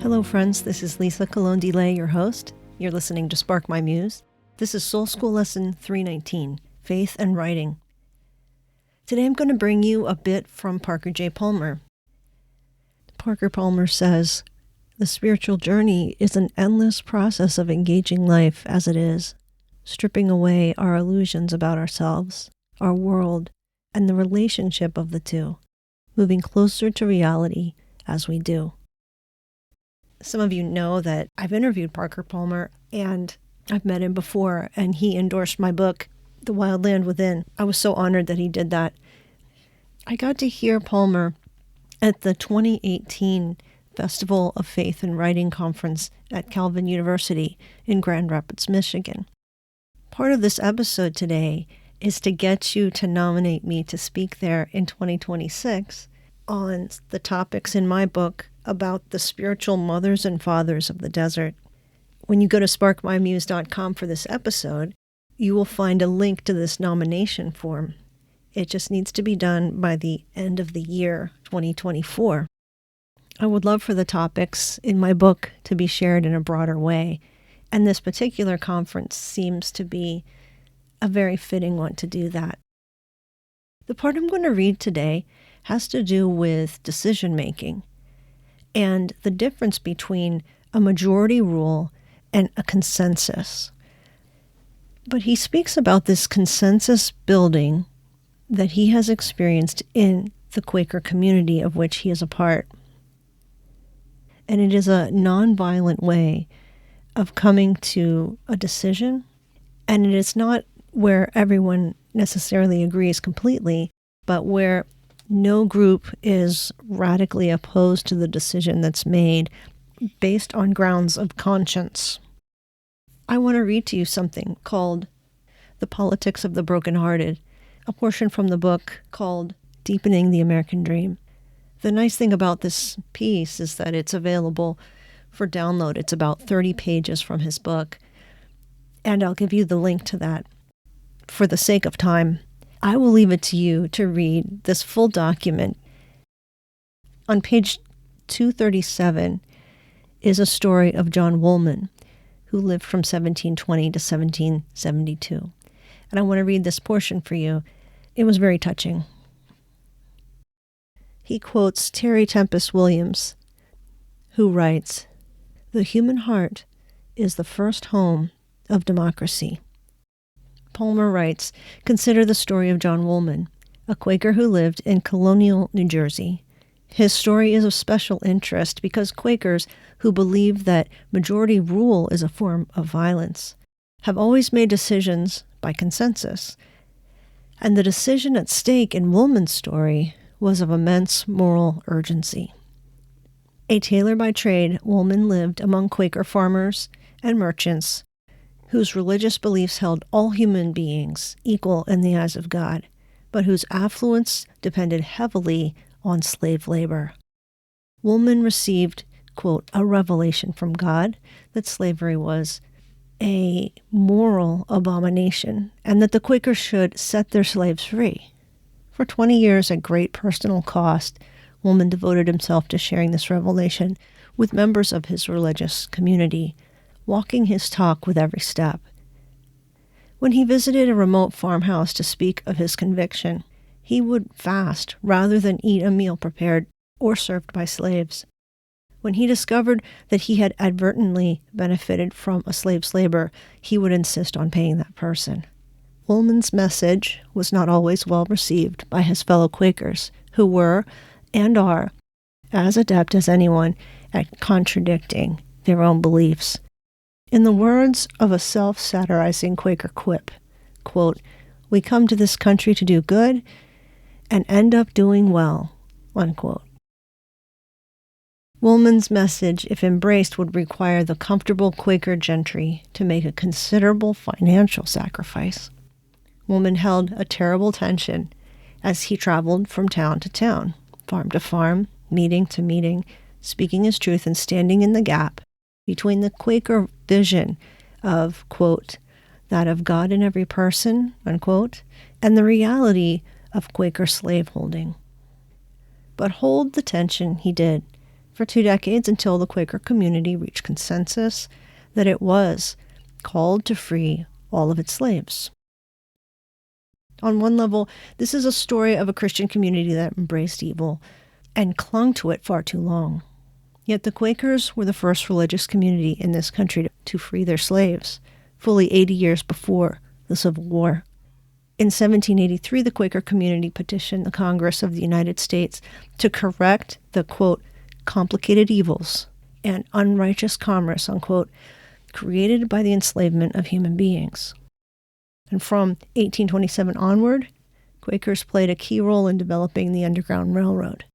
Hello friends, this is Lisa Colon-DeLay, your host. You're listening to Spark My Muse. This is Soul School Lesson 319, Faith and Writing. Today I'm going to bring you a bit from Parker J. Palmer. Parker Palmer says, "The spiritual journey is an endless process of engaging life as it is, stripping away our illusions about ourselves, our world, and the relationship of the two, moving closer to reality as we do." Some of you know that I've interviewed Parker Palmer and I've met him before, and he endorsed my book, The Wild Land Within. I was so honored that he did that. I got to hear Palmer at the 2018 Festival of Faith and Writing Conference at Calvin University in Grand Rapids, Michigan. Part of this episode today is to get you to nominate me to speak there in 2026 on the topics in my book about the spiritual mothers and fathers of the desert. When you go to sparkmymuse.com for this episode, you will find a link to this nomination form. It just needs to be done by the end of the year, 2024. I would love for the topics in my book to be shared in a broader way, and this particular conference seems to be a very fitting one to do that. The part I'm going to read today has to do with decision making and the difference between a majority rule and a consensus. But he speaks about this consensus building that he has experienced in the Quaker community of which he is a part. And it is a nonviolent way of coming to a decision, and it is not where everyone necessarily agrees completely, but where no group is radically opposed to the decision that's made based on grounds of conscience. I want to read to you something called The Politics of the Brokenhearted, a portion from the book called Deepening the American Dream. The nice thing about this piece is that it's available for download. It's about 30 pages from his book, and I'll give you the link to that. For the sake of time, I will leave it to you to read this full document. On page 237 is a story of John Woolman, who lived from 1720 to 1772. And I want to read this portion for you. It was very touching. He quotes Terry Tempest Williams, who writes, "The human heart is the first home of democracy." Palmer writes, "Consider the story of John Woolman, a Quaker who lived in colonial New Jersey. His story is of special interest because Quakers who believe that majority rule is a form of violence have always made decisions by consensus. And the decision at stake in Woolman's story was of immense moral urgency. A tailor by trade, Woolman lived among Quaker farmers and merchants whose religious beliefs held all human beings equal in the eyes of God, but whose affluence depended heavily on slave labor. Woolman received, quote, a revelation from God that slavery was a moral abomination and that the Quakers should set their slaves free. For 20 years, at great personal cost, Woolman devoted himself to sharing this revelation with members of his religious community, walking his talk with every step. When he visited a remote farmhouse to speak of his conviction, he would fast rather than eat a meal prepared or served by slaves. When he discovered that he had advertently benefited from a slave's labor, he would insist on paying that person. Woolman's message was not always well received by his fellow Quakers, who were and are as adept as anyone at contradicting their own beliefs. In the words of a self-satirizing Quaker quip, quote, "We come to this country to do good and end up doing well," unquote. Woolman's message, if embraced, would require the comfortable Quaker gentry to make a considerable financial sacrifice. Woolman held a terrible tension as he traveled from town to town, farm to farm, meeting to meeting, speaking his truth and standing in the gap between the Quaker vision of, quote, that of God in every person, unquote, and the reality of Quaker slaveholding. But hold the tension he did, for 2 decades until the Quaker community reached consensus that it was called to free all of its slaves. On one level, this is a story of a Christian community that embraced evil and clung to it far too long. Yet the Quakers were the first religious community in this country to free their slaves, fully 80 years before the Civil War. In 1783, the Quaker community petitioned the Congress of the United States to correct the, quote, complicated evils and unrighteous commerce, unquote, created by the enslavement of human beings. And from 1827 onward, Quakers played a key role in developing the Underground Railroad.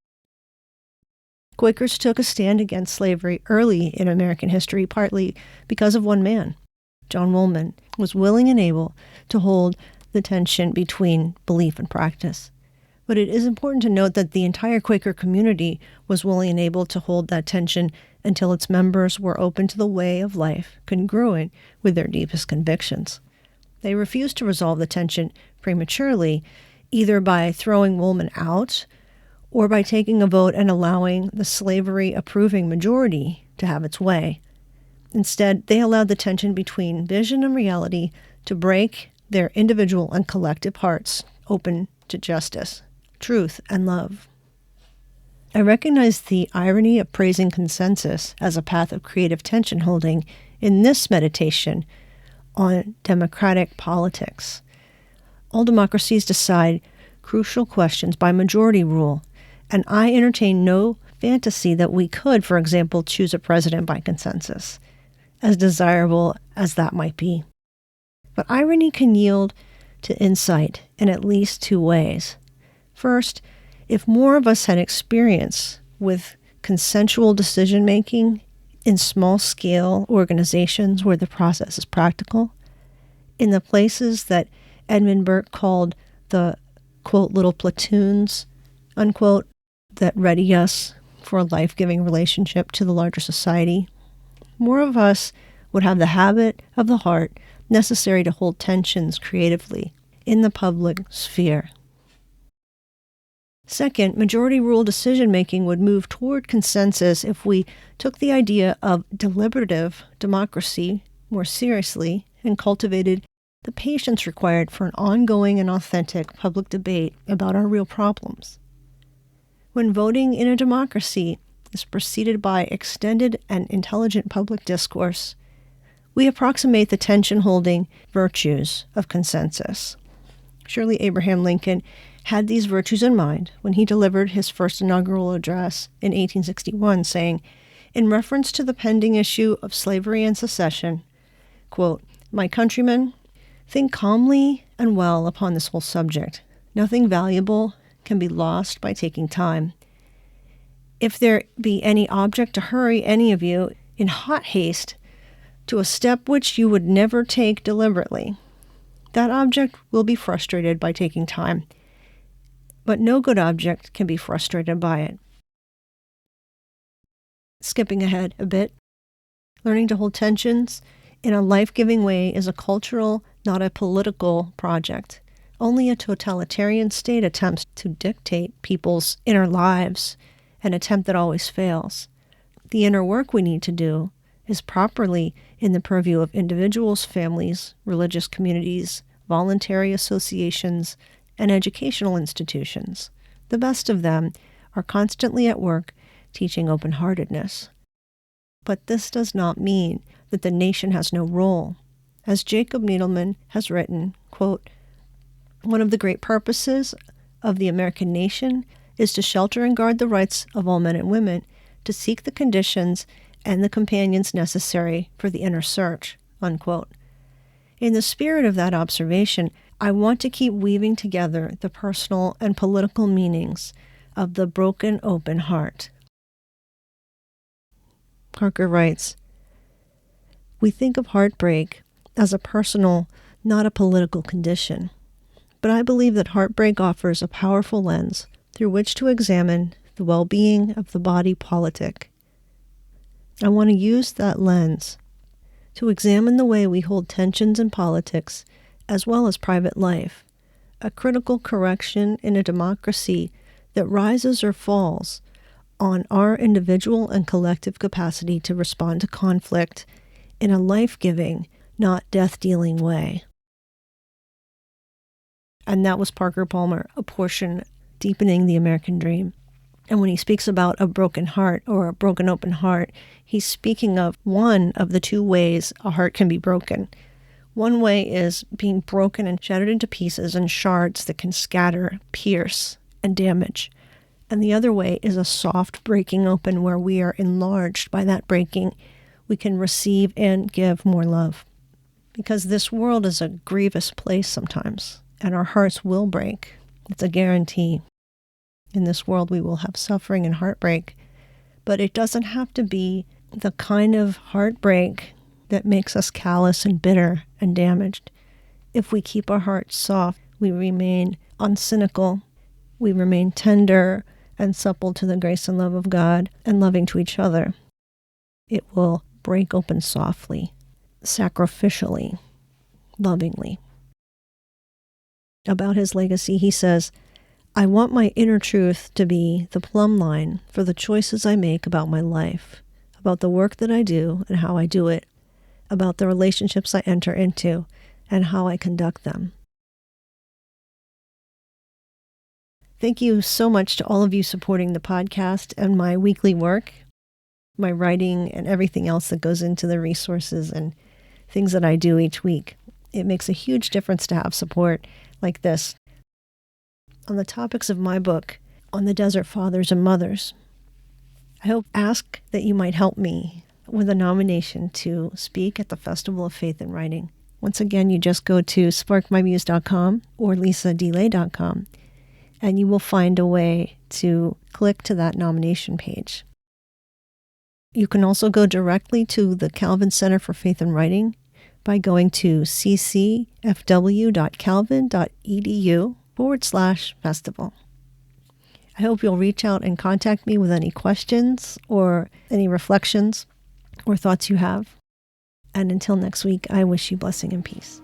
Quakers took a stand against slavery early in American history, partly because of one man. John Woolman was willing and able to hold the tension between belief and practice. But it is important to note that the entire Quaker community was willing and able to hold that tension until its members were open to the way of life congruent with their deepest convictions. They refused to resolve the tension prematurely, either by throwing Woolman out or by taking a vote and allowing the slavery-approving majority to have its way. Instead, they allowed the tension between vision and reality to break their individual and collective hearts open to justice, truth, and love. I recognize the irony of praising consensus as a path of creative tension holding in this meditation on democratic politics. All democracies decide crucial questions by majority rule, and I entertain no fantasy that we could, for example, choose a president by consensus, as desirable as that might be. But irony can yield to insight in at least 2 ways. First, if more of us had experience with consensual decision-making in small-scale organizations where the process is practical, in the places that Edmund Burke called the, quote, little platoons, unquote, that ready us for a life-giving relationship to the larger society, more of us would have the habit of the heart necessary to hold tensions creatively in the public sphere. Second, majority rule decision-making would move toward consensus if we took the idea of deliberative democracy more seriously and cultivated the patience required for an ongoing and authentic public debate about our real problems. When voting in a democracy is preceded by extended and intelligent public discourse, we approximate the tension-holding virtues of consensus. Surely Abraham Lincoln had these virtues in mind when he delivered his first inaugural address in 1861, saying, in reference to the pending issue of slavery and secession, quote, "My countrymen, think calmly and well upon this whole subject. Nothing valuable can be lost by taking time. If there be any object to hurry any of you in hot haste to a step which you would never take deliberately, that object will be frustrated by taking time, but no good object can be frustrated by it." Skipping ahead a bit, learning to hold tensions in a life-giving way is a cultural, not a political project. Only a totalitarian state attempts to dictate people's inner lives, an attempt that always fails. The inner work we need to do is properly in the purview of individuals, families, religious communities, voluntary associations, and educational institutions. The best of them are constantly at work teaching open-heartedness. But this does not mean that the nation has no role. As Jacob Needleman has written, quote, "One of the great purposes of the American nation is to shelter and guard the rights of all men and women, to seek the conditions and the companions necessary for the inner search," unquote. In the spirit of that observation, I want to keep weaving together the personal and political meanings of the broken open heart. Parker writes, "We think of heartbreak as a personal, not a political condition, but I believe that heartbreak offers a powerful lens through which to examine the well-being of the body politic. I want to use that lens to examine the way we hold tensions in politics as well as private life, a critical correction in a democracy that rises or falls on our individual and collective capacity to respond to conflict in a life-giving, not death-dealing way. And that was Parker Palmer, A Portion Deepening the American Dream. And when he speaks about a broken heart or a broken open heart, he's speaking of one of the two ways a heart can be broken. One way is being broken and shattered into pieces and shards that can scatter, pierce, and damage. And the other way is a soft breaking open where we are enlarged by that breaking. We can receive and give more love. Because this world is a grievous place sometimes, and our hearts will break. It's a guarantee. In this world we will have suffering and heartbreak, but it doesn't have to be the kind of heartbreak that makes us callous and bitter and damaged. If we keep our hearts soft, we remain uncynical, we remain tender and supple to the grace and love of God and loving to each other. It will break open softly, sacrificially, lovingly. About his legacy, he says, I want my inner truth to be the plumb line for the choices I make about my life, about the work that I do and how I do it, about the relationships I enter into and how I conduct them. Thank you so much to all of you supporting the podcast and my weekly work, my writing, and everything else that goes into the resources and things that I do each week. It makes a huge difference to have support like this. On the topics of my book, on the Desert Fathers and Mothers, I ask that you might help me with a nomination to speak at the Festival of Faith and Writing. Once again, you just go to sparkmymuse.com or lisadelay.com, and you will find a way to click to that nomination page. You can also go directly to the Calvin Center for Faith and Writing by going to ccfw.calvin.edu/festival. I hope you'll reach out and contact me with any questions or any reflections or thoughts you have. And until next week, I wish you blessing and peace.